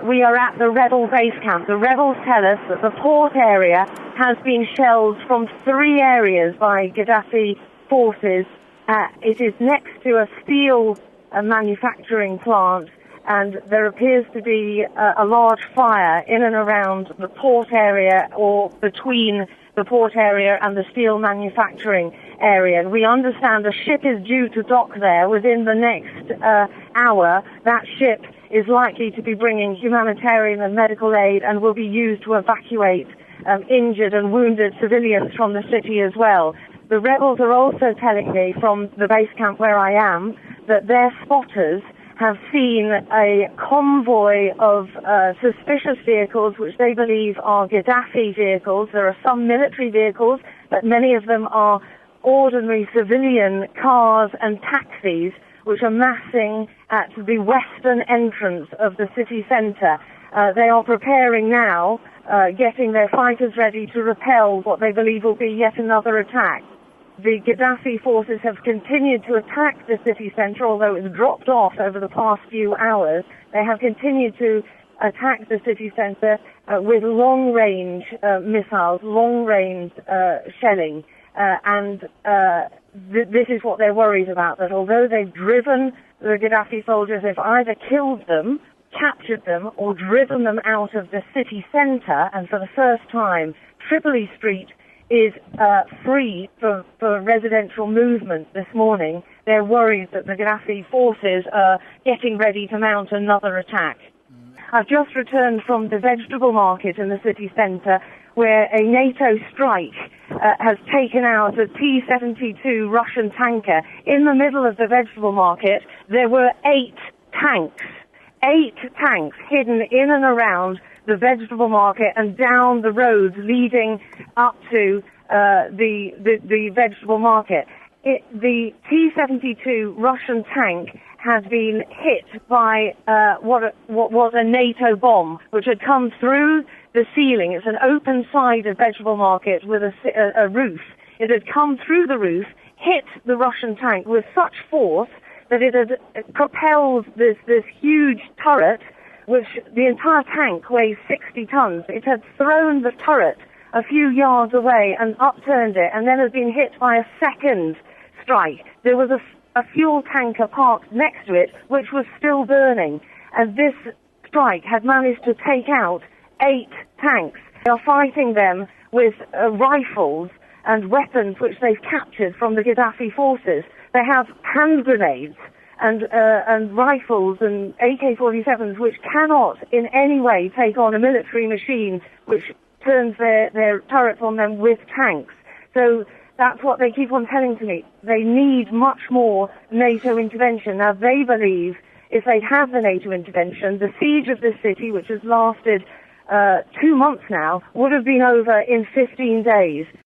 we are at the rebel base camp. The rebels tell us that the port area has been shelled from 3 areas by Gaddafi forces. It is next to a steel manufacturing plant, and there appears to be a large fire in and around the port area, or between the port area and the steel manufacturing area. And we understand a ship is due to dock there within the next hour. That ship is likely to be bringing humanitarian and medical aid and will be used to evacuate injured and wounded civilians from the city as well. The rebels are also telling me from the base camp where I am that their spotters have seen a convoy of suspicious vehicles which they believe are Gaddafi vehicles. There are some military vehicles, but many of them are ordinary civilian cars and taxis which are massing at the western entrance of the city centre. They are preparing now, getting their fighters ready to repel what they believe will be yet another attack. The Gaddafi forces have continued to attack the city centre, although it's dropped off over the past few hours. They have continued to attack the city centre with long-range missiles, long-range shelling, and this is what they're worried about, that although they've driven the Gaddafi soldiers, they've either killed them, captured them, or driven them out of the city centre, and for the first time, Tripoli Street is free for residential movement this morning. They're worried that the Gaddafi forces are getting ready to mount another attack. I've just returned from the vegetable market in the city centre, where a NATO strike has taken out a T-72 Russian tanker. In the middle of the vegetable market, there were 8 tanks hidden in and around the vegetable market and down the roads leading up to the vegetable market. The T-72 Russian tank has been hit by what was a NATO bomb, which had come through the ceiling. It's an open side of vegetable market with a roof. It had come through the roof, hit the Russian tank with such force that it had propelled this huge turret, which the entire tank weighs 60 tons. It had thrown the turret a few yards away and upturned it, and then had been hit by a second strike. There was a fuel tanker parked next to it, which was still burning, and this strike had managed to take out 8 tanks. They are fighting them with rifles and weapons which they've captured from the Gaddafi forces. They have hand grenades and rifles and AK-47s which cannot in any way take on a military machine which turns their turrets on them with tanks. So that's what they keep on telling to me. They need much more NATO intervention. Now, they believe if they'd have the NATO intervention, the siege of this city, which has lasted 2 months now, would have been over in 15 days.